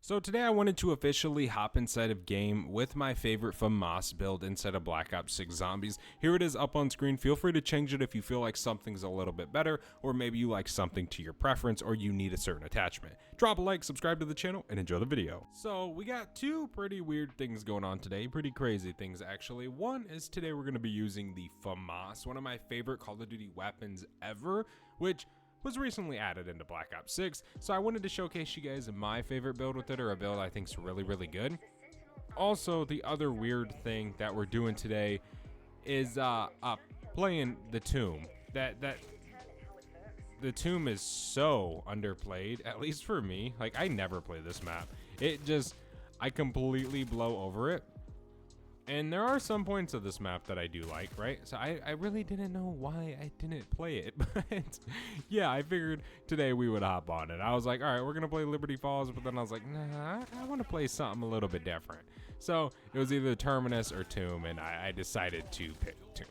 So today I wanted to officially hop inside of game with my favorite Famas build inside of Black Ops 6 Zombies. Here it is up on screen. Feel free to change it if you feel like something's a little bit better, or maybe you like something to your preference, or you need a certain attachment. Drop a like, subscribe to the channel, and enjoy the video. So we got two pretty weird things going on today, pretty crazy things actually. One is today we're going to be using the Famas, one of my favorite Call of Duty weapons ever, which was recently added into Black Ops 6, so I wanted to showcase you guys my favorite build with it, or a build I think is really good. Also, the other weird thing that we're doing today is playing the Tomb. The Tomb is so underplayed, at least for me. Like, I never play this map. I completely blow over it. And there are some points of this map that I do like, right? So I really didn't know why I didn't play it, but yeah, I figured today we would hop on it. I was like, all right, we're gonna play Liberty Falls, but then I was like, nah, I wanna play something a little bit different. So it was either Terminus or Tomb, and I decided to pick Tomb.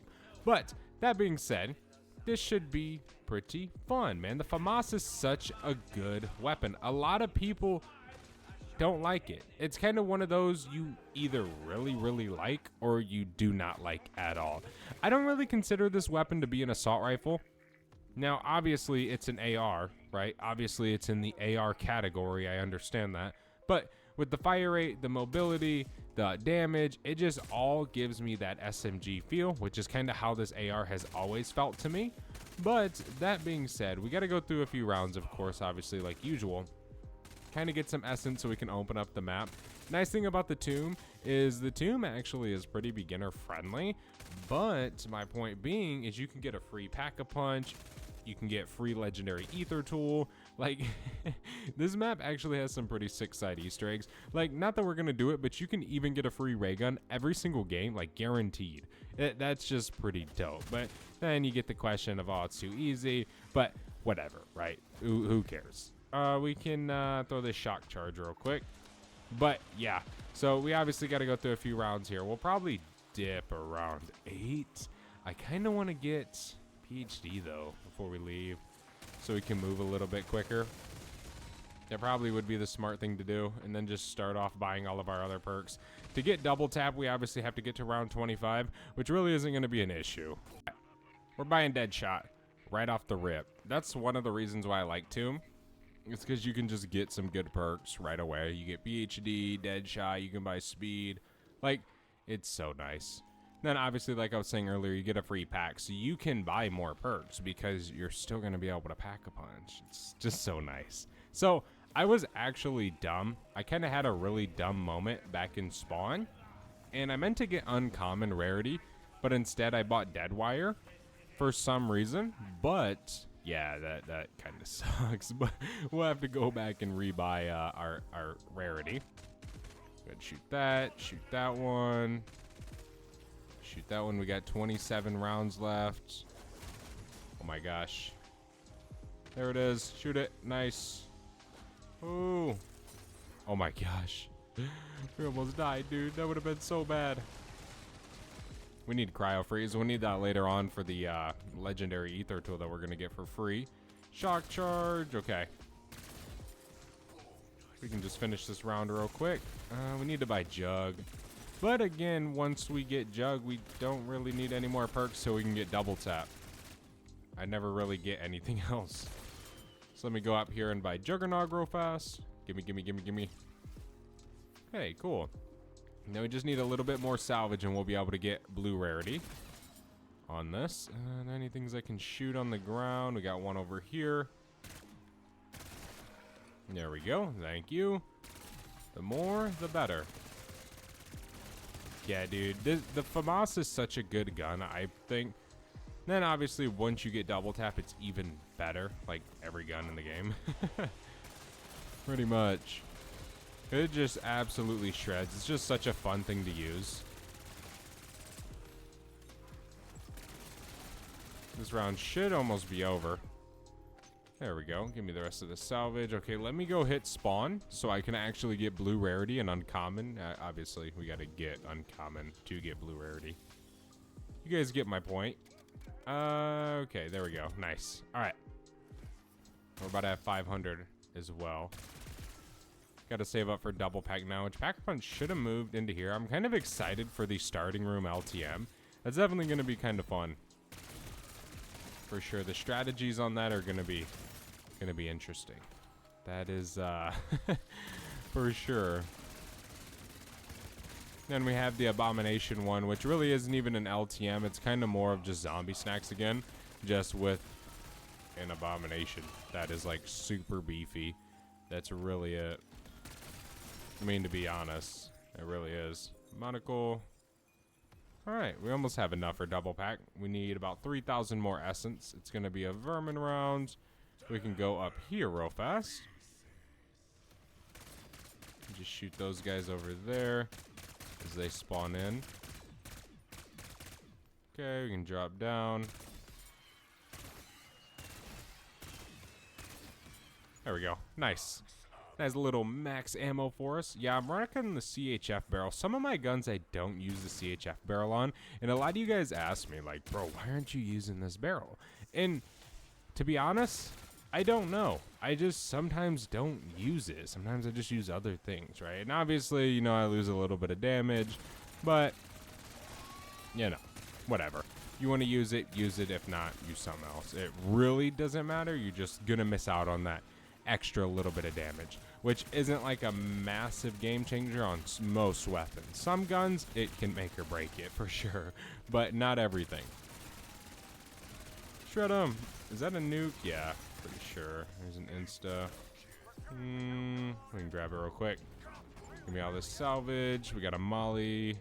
But that being said, this should be pretty fun, man. The Famas is such a good weapon. A lot of people don't like it. It's kind of one of those you either really like or you do not like at all. I don't really consider this weapon to be an assault rifle. Now, obviously, it's an AR, right? Obviously, it's in the AR category. I understand that. But with the fire rate, the mobility, the damage, it just all gives me that SMG feel, which is kind of how this AR has always felt to me. But that being said, we got to go through a few rounds, of course, obviously, like usual. Kind of get some essence so we can open up the map. Nice thing about the Tomb is the Tomb actually is pretty beginner friendly, but my point being is you can get a free pack-a-punch, you can get free legendary ether tool. Like, this map actually has some pretty sick side Easter eggs. Like, not that we're gonna do it, but you can even get a free ray gun every single game, like guaranteed. That's just pretty dope. But then you get the question of, oh, it's too easy, but whatever, right? Who cares? We can throw this shock charge real quick. But yeah, so we obviously got to go through a few rounds here. We'll probably dip around 8. I kind of want to get PhD though before we leave, so we can move a little bit quicker. That probably would be the smart thing to do, and then just start off buying all of our other perks. To get double tap, we obviously have to get to round 25, which really isn't going to be an issue. We're buying Deadshot right off the rip. That's one of the reasons why I like Tomb. It's because you can just get some good perks right away. You get PhD, Deadshot, you can buy speed. Like, it's so nice. Then obviously, like I was saying earlier, you get a free pack, so you can buy more perks because you're still going to be able to pack a punch. It's just so nice. So I was actually dumb. I kind of had a really dumb moment back in spawn, and I meant to get uncommon rarity, but instead I bought Deadwire for some reason. But yeah, that kind of sucks, but we'll have to go back and rebuy our rarity. Go ahead, shoot that one. Shoot that one. We got 27 rounds left. Oh my gosh. There it is. Shoot it. Nice. Ooh. Oh my gosh. We almost died, dude. That would have been so bad. We need cryo freeze. We'll need that later on for the legendary ether tool that we're gonna get for free. Shock charge. Okay. We can just finish this round real quick. We need to buy Jug. But again, once we get Jug, we don't really need any more perks, so we can get double tap. I never really get anything else. So let me go up here and buy Juggernog real fast. Gimme. Hey, cool. Now we just need a little bit more salvage and we'll be able to get blue rarity on this. And any things I can shoot on the ground. We got one over here. There we go. Thank you. The more, the better. Yeah, dude. The Famas is such a good gun, I think. Then obviously once you get double tap, it's even better. Like every gun in the game. Pretty much. It just absolutely shreds. It's just such a fun thing to use. This round should almost be over. There we go. Give me the rest of the salvage. Okay, let me go hit spawn so I can actually get blue rarity and uncommon. Obviously, we got to get uncommon to get blue rarity. You guys get my point. Okay, there we go. Nice. All right. We're about to have 500 as well. Got to save up for double pack now, which Pack Punch should have moved into here. I'm kind of excited for the starting room LTM. That's definitely going to be kind of fun. For sure. The strategies on that are going to be interesting. That is for sure. Then we have the Abomination one, which really isn't even an LTM. It's kind of more of just zombie snacks again, just with an Abomination that is like super beefy. That's really it. I mean, to be honest, it really is. Monocle. Alright, we almost have enough for double pack. We need about 3,000 more essence. It's going to be a vermin round. We can go up here real fast. Just shoot those guys over there as they spawn in. Okay, we can drop down. There we go. Nice. Nice little max ammo for us. Yeah, I'm rocking the CHF barrel. Some of my guns I don't use the CHF barrel on. And a lot of you guys ask me, like, bro, why aren't you using this barrel? And to be honest, I don't know. I just sometimes don't use it. Sometimes I just use other things, right? And obviously, you know, I lose a little bit of damage. But, you know, whatever. You want to use it, use it. If not, use something else. It really doesn't matter. You're just going to miss out on that extra little bit of damage, which isn't like a massive game changer on most weapons. Some guns, it can make or break it for sure, but not everything. Shred 'em. Is that a nuke? Yeah, pretty sure. There's an insta. We can grab it real quick. Give me all this salvage. We got a molly.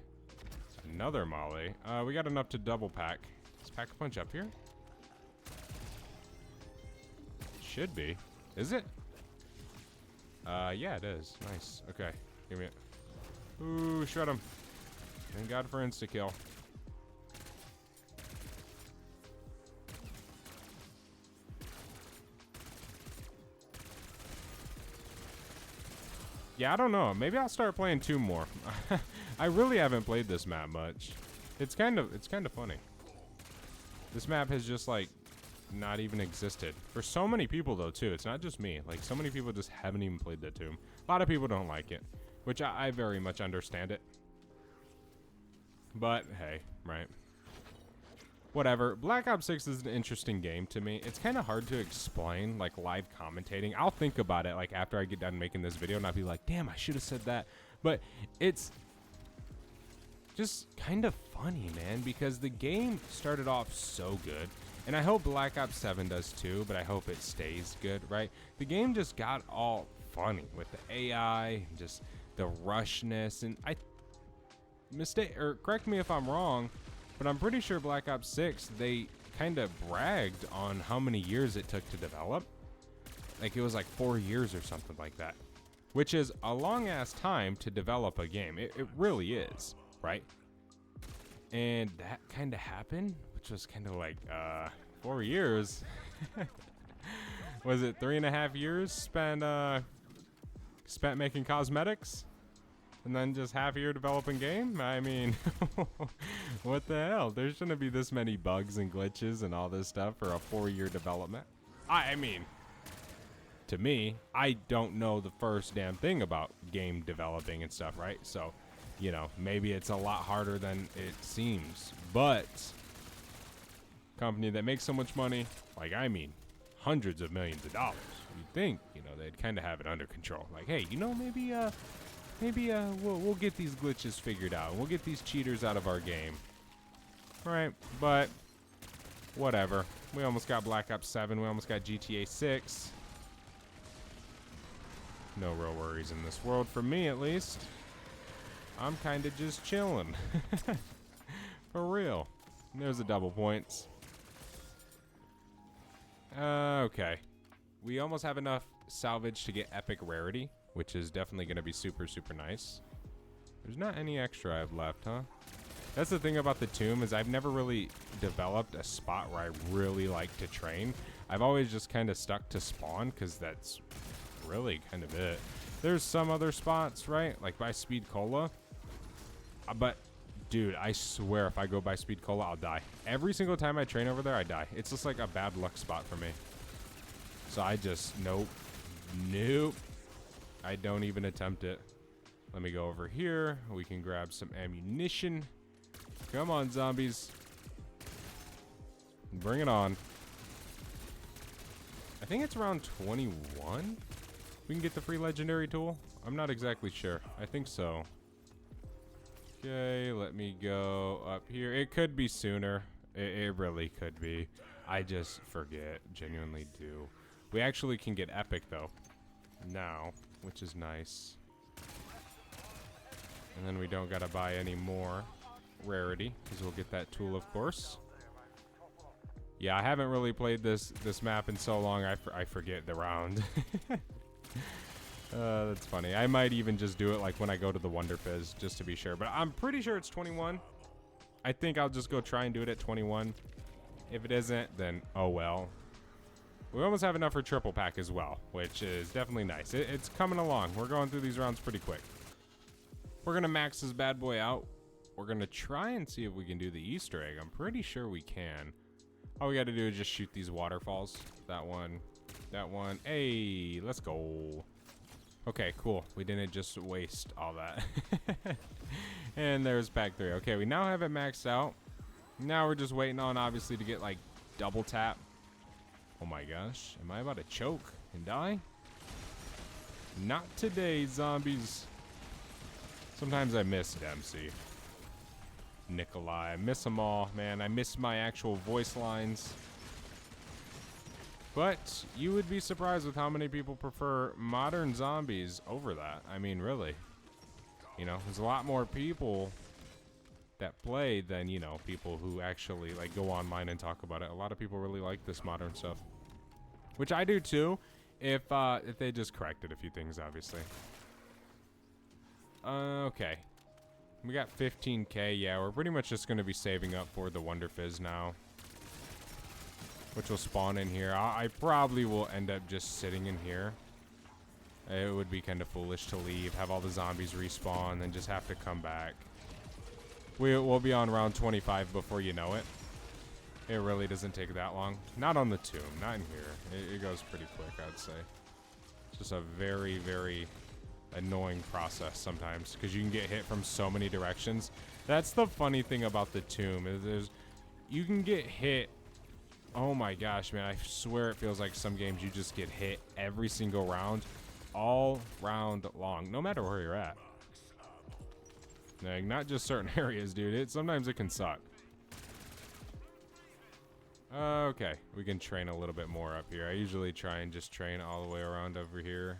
Another molly. We got enough to double pack. Is Pack a Punch up here? Should be. Is it? Yeah, it is. Nice. Okay. Give me it. Ooh, shred him. Thank God for insta-kill. Yeah, I don't know. Maybe I'll start playing 2 more. I really haven't played this map much. It's kind of funny. This map has just like not even existed for so many people though too. It's not just me. Like so many people just haven't even played the tomb. A lot of people don't like it, which I very much understand it. But hey, right? Whatever. Black Ops 6 is an interesting game to me. It's kind of hard to explain, like live commentating. I'll think about it like after I get done making this video, and I'll be like, damn, I should have said that. But it's just kind of funny, man, because the game started off so good. And I hope Black Ops 7 does too, but I hope it stays good, right? The game just got all funny with the AI, just the rushness, and correct me if I'm wrong, but I'm pretty sure Black Ops 6, they kind of bragged on how many years it took to develop. Like it was like 4 years or something like that, which is a long ass time to develop a game. It really is, right? And that kind of happened, which was kind of like 4 years. Was it 3.5 years spent making cosmetics and then just half a year developing game? I mean, what the hell? There shouldn't be this many bugs and glitches and all this stuff for a 4-year development. I mean, to me, I don't know the first damn thing about game developing and stuff, right? So, you know, maybe it's a lot harder than it seems, but company that makes so much money, like I mean, hundreds of millions of dollars. You'd think, you know, they'd kind of have it under control. Like, hey, you know, maybe we'll get these glitches figured out. We'll get these cheaters out of our game, right? But whatever. We almost got Black Ops 7. We almost got GTA 6. No real worries in this world, for me at least. I'm kind of just chilling. For real. There's the double points. Okay. We almost have enough salvage to get epic rarity, which is definitely going to be super, super nice. There's not any extra I have left, huh? That's the thing about the tomb, is I've never really developed a spot where I really like to train. I've always just kind of stuck to spawn, because that's really kind of it. There's some other spots, right? Like by Speed Cola. But dude, I swear if I go by Speed Cola, I'll die. Every single time I train over there, I die. It's just like a bad luck spot for me. So I just, nope. I don't even attempt it. Let me go over here. We can grab some ammunition. Come on, zombies. Bring it on. I think it's around 21. We can get the free legendary tool. I'm not exactly sure. I think so. Okay, let me go up here. It could be sooner. It really could be. I just forget. Genuinely do. We actually can get epic though. Now, which is nice. And then we don't gotta buy any more rarity because we'll get that tool, of course. Yeah, I haven't really played this map in so long. I forget the round. That's funny. I might even just do it like when I go to the Wonderfizz just to be sure. But I'm pretty sure it's 21. I think I'll just go try and do it at 21. If it isn't, then oh well. We almost have enough for triple pack as well, which is definitely nice. It's coming along. We're going through these rounds pretty quick. We're going to max this bad boy out. We're going to try and see if we can do the Easter egg. I'm pretty sure we can. All we got to do is just shoot these waterfalls. That one. That one. Hey, let's go. Okay, cool. We didn't just waste all that. And there's pack 3. Okay, we now have it maxed out. Now we're just waiting on, obviously, to get, like, double tap. Oh my gosh. Am I about to choke and die? Not today, zombies. Sometimes I miss Dempsey. Nikolai. I miss them all, man. I miss my actual voice lines. But you would be surprised with how many people prefer modern zombies over that. I mean, really. You know, there's a lot more people that play than, you know, people who actually, like, go online and talk about it. A lot of people really like this modern stuff. Which I do, too. If they just corrected a few things, obviously. Okay. We got 15k. Yeah, we're pretty much just going to be saving up for the Wonderfizz now. Which will spawn in here. I probably will end up just sitting in here. It would be kind of foolish to leave, have all the zombies respawn, and just have to come back. We'll be on round 25 before you know it. It really doesn't take that long. Not on the tomb, not in here. It goes pretty quick, I'd say. It's just a very, very annoying process sometimes, because you can get hit from so many directions. That's the funny thing about the tomb, is you can get hit. Oh my gosh, man, I swear it feels like some games you just get hit every single round, all round long, no matter where you're at. Like, not just certain areas, dude. Sometimes it can suck. Okay, we can train a little bit more up here. I usually try and just train all the way around over here.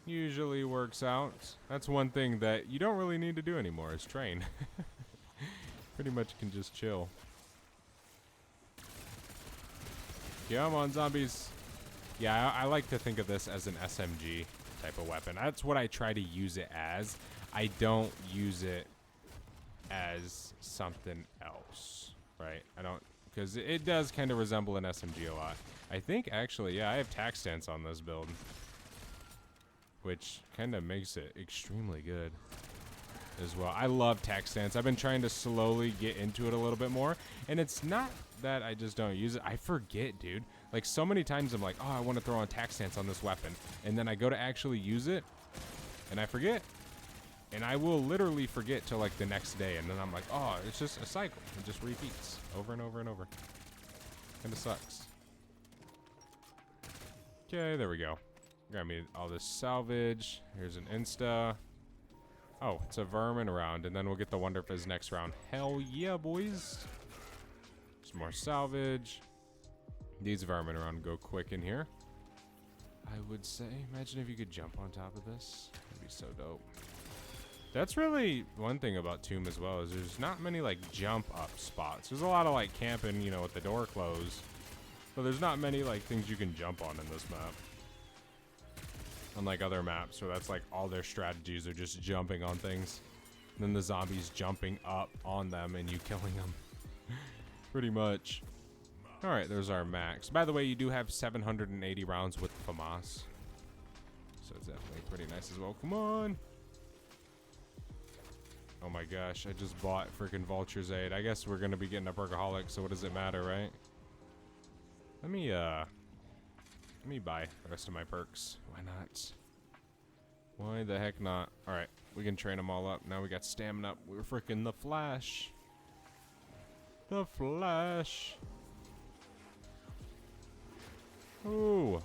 Usually works out. That's one thing that you don't really need to do anymore, is train. Pretty much can just chill. Come on, zombies. Yeah, I like to think of this as an SMG type of weapon. That's what I try to use it as. I don't use it as something else, right? I don't, because it does kind of resemble an SMG a lot. I think, actually, yeah, I have tac stance on this build, which kind of makes it extremely good as well. I love tac stance. I've been trying to slowly get into it a little bit more, and it's not that I just don't use it. I forget, dude. Like, so many times I'm like, oh, I want to throw on tac stance on this weapon, and then I go to actually use it, and I forget. And I will literally forget till like the next day, and then I'm like, oh, it's just a cycle. It just repeats over and over and over. Kinda sucks. Okay, there we go. Got me all this salvage. Here's an insta. Oh, it's a vermin round, and then we'll get the Wonderfizz next round. Hell yeah, boys. Some more salvage. These vermin around go quick in here, I would say. Imagine if you could jump on top of this. That'd be so dope. That's really one thing about Tomb as well, is there's not many like jump up spots. There's a lot of like camping, you know, with the door closed, but there's not many like things you can jump on in this map. Unlike other maps where that's like all their strategies are just jumping on things, and then the zombies jumping up on them and you killing them. Pretty much. All right, there's our max. By the way, you do have 780 rounds with Famas, so it's definitely pretty nice as well. Come on. Oh my gosh, I just bought freaking Vulture's Aid. I guess we're gonna be getting a Perkaholic, so what does it matter, right? Let me buy the rest of my perks. Why not? Why the heck not? Alright, we can train them all up. Now we got stamina up. We're freaking the Flash. The Flash. Ooh.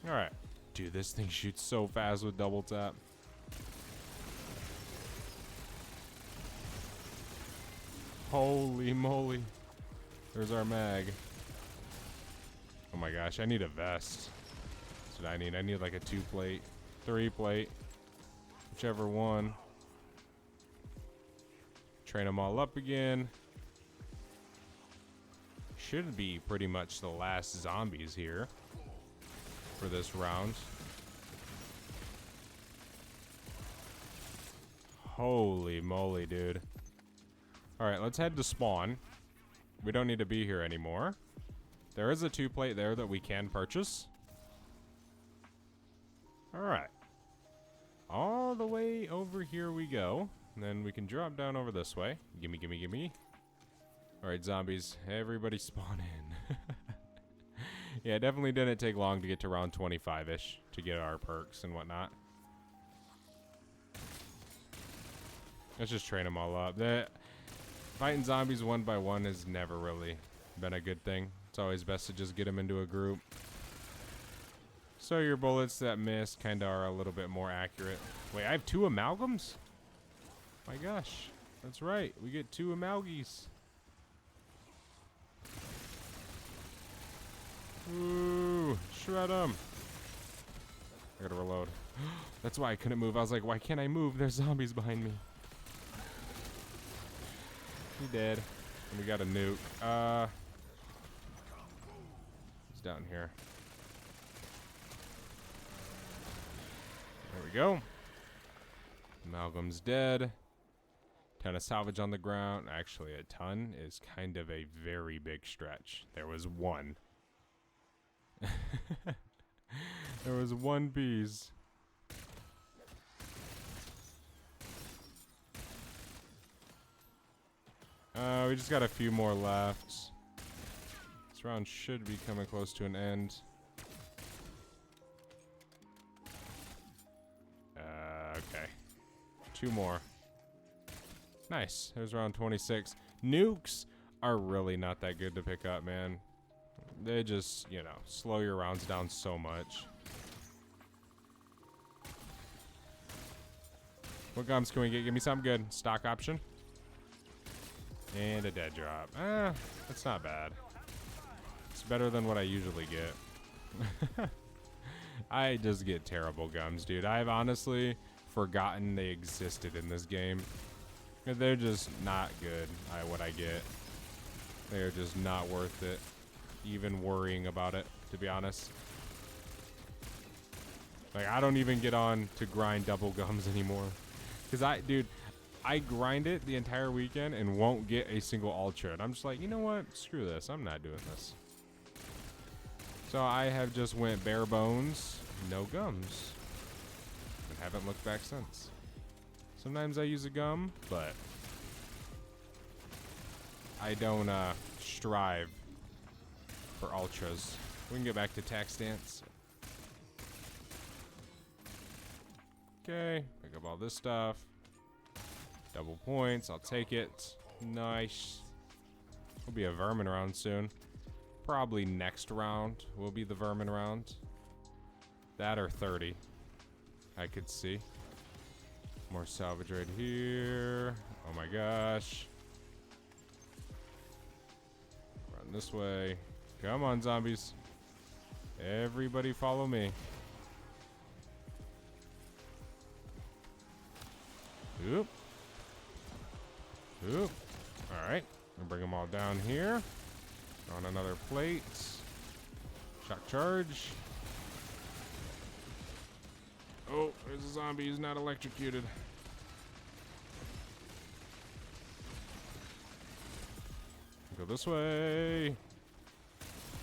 Alright. Dude, this thing shoots so fast with double tap. Holy moly. There's our mag. Oh my gosh, I need a vest. That's what I need. I need like a 2-plate, 3-plate, whichever one. Train them all up again. Should be pretty much the last zombies here for this round. Holy moly, dude. Alright, let's head to spawn. We don't need to be here anymore. There is a 2-plate there that we can purchase. Alright. All the way over here we go. And then we can drop down over this way. Gimme, gimme, gimme. Alright, zombies. Everybody spawn in. Yeah, it definitely didn't take long to get to round 25-ish to get our perks and whatnot. Let's just train them all up. Fighting zombies one by one has never really been a good thing. It's always best to just get them into a group. So your bullets that miss kind of are a little bit more accurate. Wait, I have 2 amalgams? My gosh. That's right. We get 2 amalgies. Ooh, shred them. I gotta reload. That's why I couldn't move. I was like, why can't I move? There's zombies behind me. He dead. And we got a nuke. He's down here. There we go. Amalgam's dead. Ton of salvage on the ground. Actually, a ton is kind of a very big stretch. There was 1. There was 1 piece. We just got a few more left. This round should be coming close to an end. Okay. 2 more. Nice. There's round 26. Nukes are really not that good to pick up, man. They just, you know, slow your rounds down so much. What gums can we get? Give me something good. Stock option. And a dead drop. That's not bad. It's better than what I usually get. I just get terrible gums, dude. I've honestly forgotten they existed in this game. They're just not good, what I get. They're just not worth it. Even worrying about it, to be honest. Like, I don't even get on to grind double gums anymore. Because I grind it the entire weekend and won't get a single ultra. And I'm just like, you know what? Screw this. I'm not doing this. So I have just went bare bones, no gums. And haven't looked back since. Sometimes I use a gum, but I don't strive for ultras. We can get back to tax stance. Okay, pick up all this stuff. Double points, I'll take it. Nice. Will be a vermin round soon. Probably next round will be the vermin round. That or 30. I could see. More salvage right here. Oh my gosh. Run this way. Come on, zombies. Everybody follow me. Oop. Oop. Alright. I'll bring them all down here. On another plate. Shock charge. Oh, there's a zombie. He's not electrocuted. Go this way.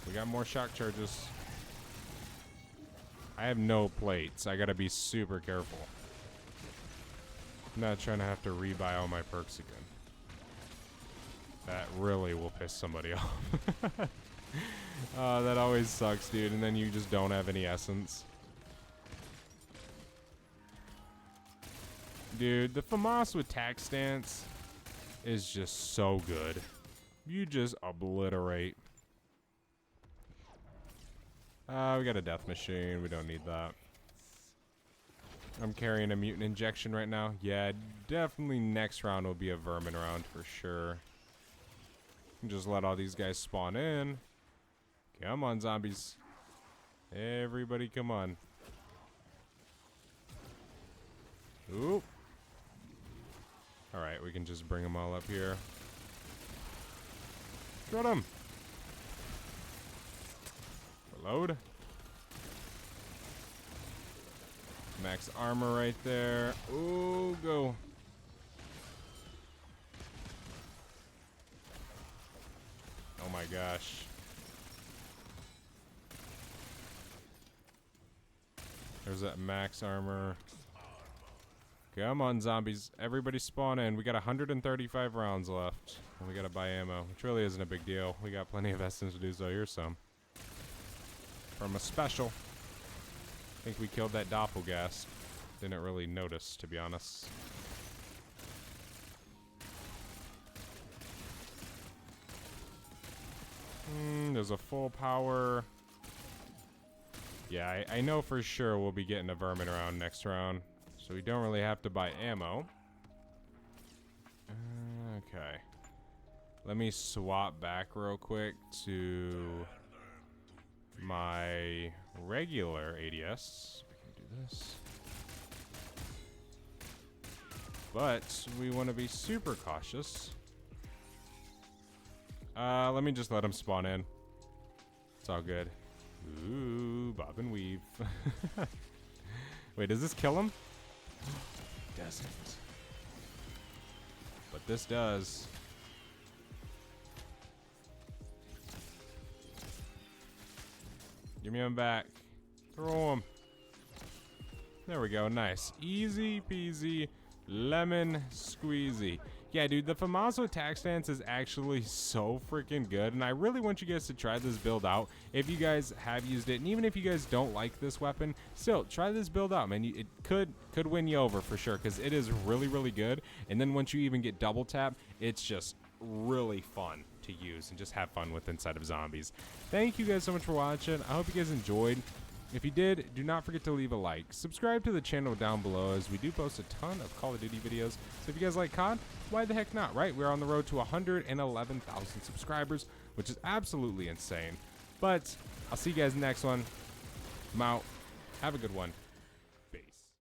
We got more shock charges. I have no plates. I gotta be super careful. I'm not trying to have to rebuy all my perks again. That really will piss somebody off. That always sucks, dude. And then you just don't have any essence. Dude, the Famas with tack stance is just so good. You just obliterate. We got a death machine. We don't need that. I'm carrying a mutant injection right now. Yeah, definitely next round will be a vermin round for sure. Just let all these guys spawn in. Come on, zombies. Everybody come on. Oop. Alright, we can just bring them all up here. Got them. Reload. Max armor right there. Ooh, go. Oh my gosh. There's that max armor. Come on, zombies. Everybody spawn in. We got 135 rounds left. And we gotta buy ammo, which really isn't a big deal. We got plenty of essence to do so. Here's some. From a special. I think we killed that doppelgast. Didn't really notice, to be honest. There's a full power. Yeah, I know for sure we'll be getting a vermin round next round. So we don't really have to buy ammo. Okay. Let me swap back real quick to my regular ADS. We can do this. But we want to be super cautious. Let me just let him spawn in. It's all good. Ooh, bob and weave. Wait, does this kill him? It doesn't. But this does. Give me him back. Throw him. There we go. Nice. Easy peasy lemon squeezy. Yeah, dude, the Famas attack stance is actually so freaking good, and I really want you guys to try this build out if you guys have used it, and even if you guys don't like this weapon, still try this build out, man. It could win you over for sure, because it is really, really good, and then once you even get double tap, it's just really fun to use and just have fun with inside of zombies. Thank you guys so much for watching. I hope you guys enjoyed. If you did, do not forget to leave a like. Subscribe to the channel down below, as we do post a ton of Call of Duty videos. So if you guys like COD, why the heck not, right? We're on the road to 111,000 subscribers, which is absolutely insane. But I'll see you guys next one. I'm out. Have a good one.